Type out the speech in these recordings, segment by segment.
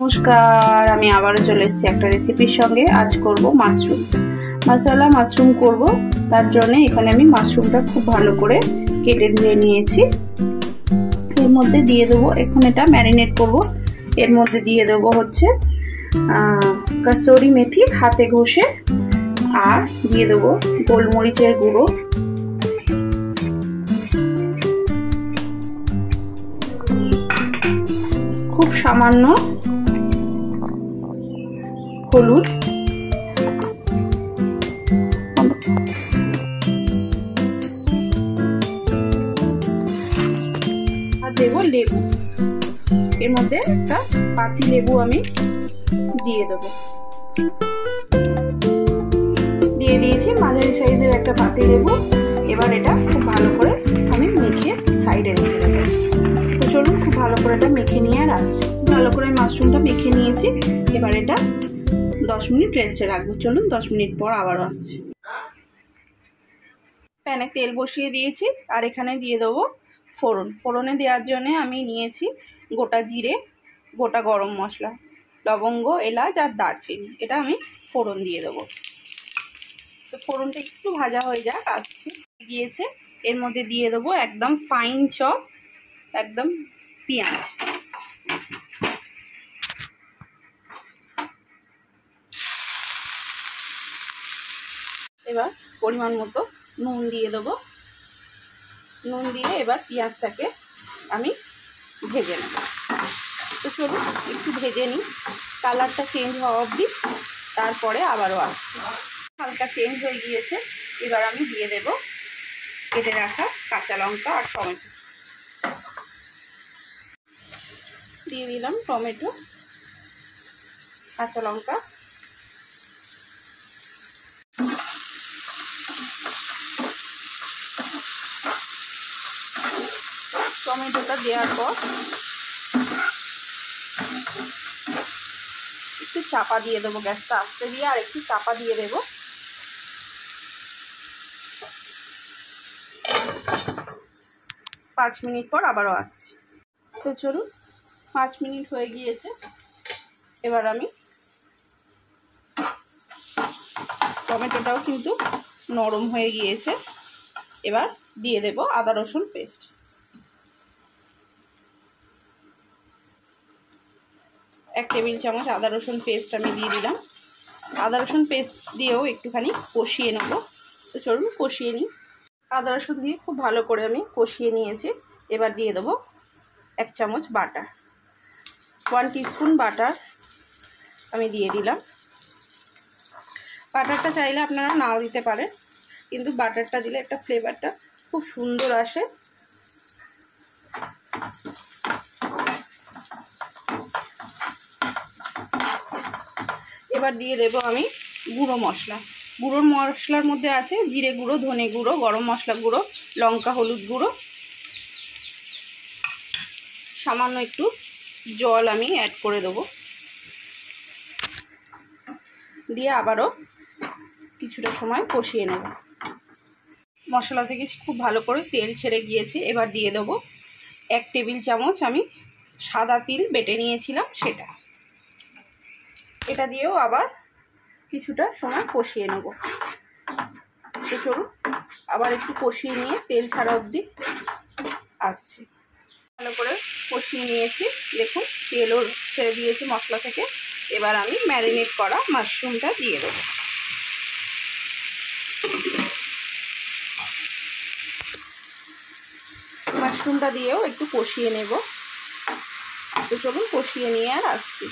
নমস্কার, আমি আবারও চলে এসেছি একটা রেসিপির সঙ্গে। আজ করব মাশরুম মশলা। মাশরুম করব, তার জন্য এখানে আমি মাশরুমটা খুব ভালো করে কেটে ধুয়ে নিয়েছি। এর মধ্যে দিয়ে দেবো, এখন এটা ম্যারিনেট করব। এর মধ্যে দিয়ে দেবো হচ্ছে কাসুরি মেথি হাতে ঘষে, আর দিয়ে দেবো গোলমরিচের গুঁড়ো, খুব সামান্য হলুদ, আর দেবো লেবু। এর মধ্যে একটা পাতি লেবু আমি দিয়ে দেবো। দিয়ে দিয়েছি মাঝারি সাইজের একটা পাতি লেবু। এবার এটা খুব ভালো করে আমি মেখে সাইডে রেখে দেবো। তো চলুন খুব ভালো করে এটা মেখে নিয়ে আর আসছি। ভালো করে মাশরুমটা মেখে নিয়েছি। এবার এটা 10 মিনিট রেস্টে রাখবো। চলুন 10 মিনিট পর আবারও আসছি। প্যানে তেল বসিয়ে দিয়েছি, আর এখানে দিয়ে দেবো ফোড়ন। ফোড়নে দেওয়ার জন্য আমি নিয়েছি গোটা জিরে, গোটা গরম মশলা, লবঙ্গ, এলাচ আর দারচিনি। এটা আমি ফোড়ন দিয়ে দেবো। তো ফোড়নটা একটু ভাজা হয়ে যাক, আসছি গিয়েছে। এর মধ্যে দিয়ে দেবো একদম ফাইন চপ একদম পেঁয়াজ। এবার পরিমাণ মতো নুন দিয়ে দেবো। নুন দিয়ে এবার পেঁয়াজটাকে আমি ভেজে নেব। তো চলুন একটু ভেজে নিই, কালারটা চেঞ্জ হওয়া অবধি, তারপরে আবারও আসছি। হালকা চেঞ্জ হয়ে গিয়েছে। এবার আমি দিয়ে দেব কেটে রাখা কাঁচা লঙ্কা আর টমেটো। দিয়ে দিলাম টমেটো, কাঁচা লঙ্কা, টমেটোটা দেওয়ার পর একটু চাপা দিয়ে দেবো। গ্যাসটা আস্তে দিয়ে আর একটু চাপা দিয়ে দেবো। পাঁচ মিনিট পর আবারও আসছি। তো চলুন 5 মিনিট হয়ে গিয়েছে। এবার আমি টমেটোটাও কিন্তু নরম হয়ে গিয়েছে। এবার দিয়ে দেব আদা রসুন পেস্ট। এক টেবিল চামচ আদা রসুন পেস্ট আমি দিয়ে দিলাম। আদা রসুন পেস্ট দিয়েও একটুখানি কষিয়ে নেব। তো চলুন কষিয়ে নিই। আদা রসুন দিয়ে খুব ভালো করে আমি কষিয়ে নিয়েছি। এবার দিয়ে দেবো 1 চামচ বাটার, 1 টিস্পুন বাটার আমি দিয়ে দিলাম। বাটারটা চাইলে আপনারা নাও দিতে পারেন, কিন্তু বাটারটা দিলে একটা ফ্লেভারটা খুব সুন্দর আসে। এবার দিয়ে দেব আমি গুঁড়ো মশলা। গুঁড়ো মশলার মধ্যে আছে জিরে গুঁড়ো, ধনে গুঁড়ো, গরম মশলা গুঁড়ো, লঙ্কা, হলুদ গুঁড়ো, সামান্য একটু জল আমি অ্যাড করে দেবো। দিয়ে আবারও কিছুটা সময় কষিয়ে নেব। মশলা থেকে খুব ভালো করে তেল ছেড়ে গিয়েছে। এবার দিয়ে দেবো 1 টেবিল চামচ আমি সাদা তিল বেটে নিয়েছিলাম, সেটা। এটা দিয়েও আবার কিছুটা সময় কষিয়ে নেব। তো চলুন আবার একটু কষিয়ে নিয়ে তেল ছাড়া অবধি আসছি। ভালো করে কষিয়ে নিয়েছি, দেখুন তেলও ছেড়ে দিয়েছে মশলা থেকে। এবার আমি ম্যারিনেট করা মাশরুমটা দিয়ে দেবো। মাশরুমটা দিয়েও একটু কষিয়ে নেব। তো চলুন কষিয়ে নিয়ে আর আসছি।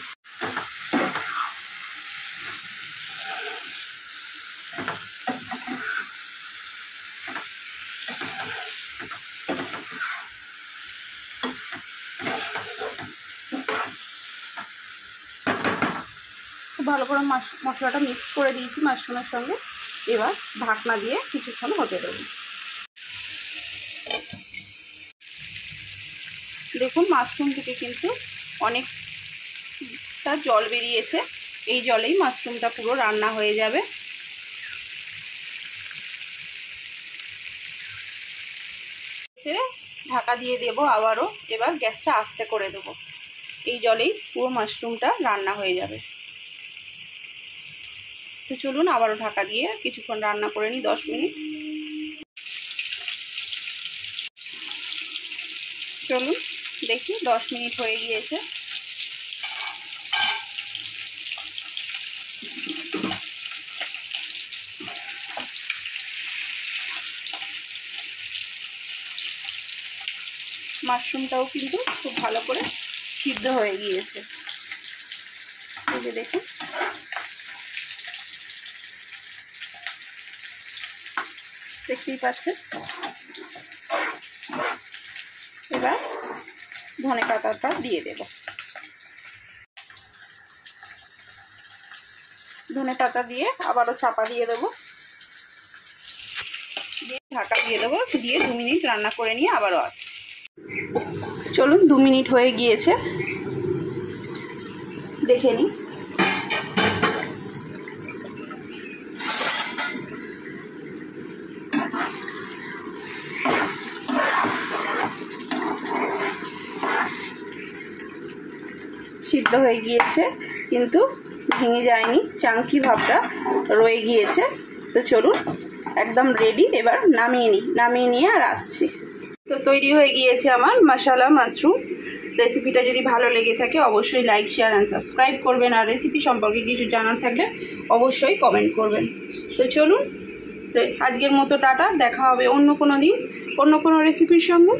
খুব ভালো করে মশলাটা মিক্স করে দিয়েছি মাশরুমের সঙ্গে। এবার ঢাকনা দিয়ে কিছুক্ষণ হতে দেবো। দেখুন মাশরুম থেকে কিন্তু অনেকটা জল বেরিয়েছে। এই জলেই মাশরুমটা পুরো রান্না হয়ে যাবে। ঢাকা দিয়ে দেবো আবারও। এবার গ্যাসটা আস্তে করে দেবো। এই জলেই পুরো মাশরুমটা রান্না হয়ে যাবে। তো চলুন আবারও ঢাকা দিয়ে কিছুক্ষণ রান্না করে নিই, 10 মিনিট। চলুন দেখি 10 মিনিট হয়ে গিয়েছে। মাশরুমটাও কিন্তু খুব ভালো করে সিদ্ধ হয়ে গিয়েছে। এই যে দেখুন, দেখতেই পাচ্ছেন। এবার ধনে পাতাটা দিয়ে দেব। ধনে পাতা দিয়ে আবারও চাপা দিয়ে দেবো, দিয়ে ঢাকা দিয়ে দেবো, দিয়ে 2 মিনিট রান্না করে নিয়ে আবারও আসছি। চলুন 2 মিনিট হয়ে গিয়েছে, দেখে নিই। সিদ্ধ হয়ে গিয়েছে কিন্তু ভেঙে যায়নি, চাঙ্কি ভাবটা রয়ে গিয়েছে। তো চলুন একদম রেডি, এবার নামিয়ে নিয়ে আর আসছি। তো তৈরি হয়ে গিয়েছে আমার মশালা মাশরুম। রেসিপিটা যদি ভালো লেগে থাকে অবশ্যই লাইক, শেয়ার অ্যান্ড সাবস্ক্রাইব করবেন, আর রেসিপি সম্পর্কে কিছু জানার থাকলে অবশ্যই কমেন্ট করবেন। তো চলুন আজকের মতো টাটা, দেখা হবে অন্য কোনো দিন অন্য কোনো রেসিপির সঙ্গে।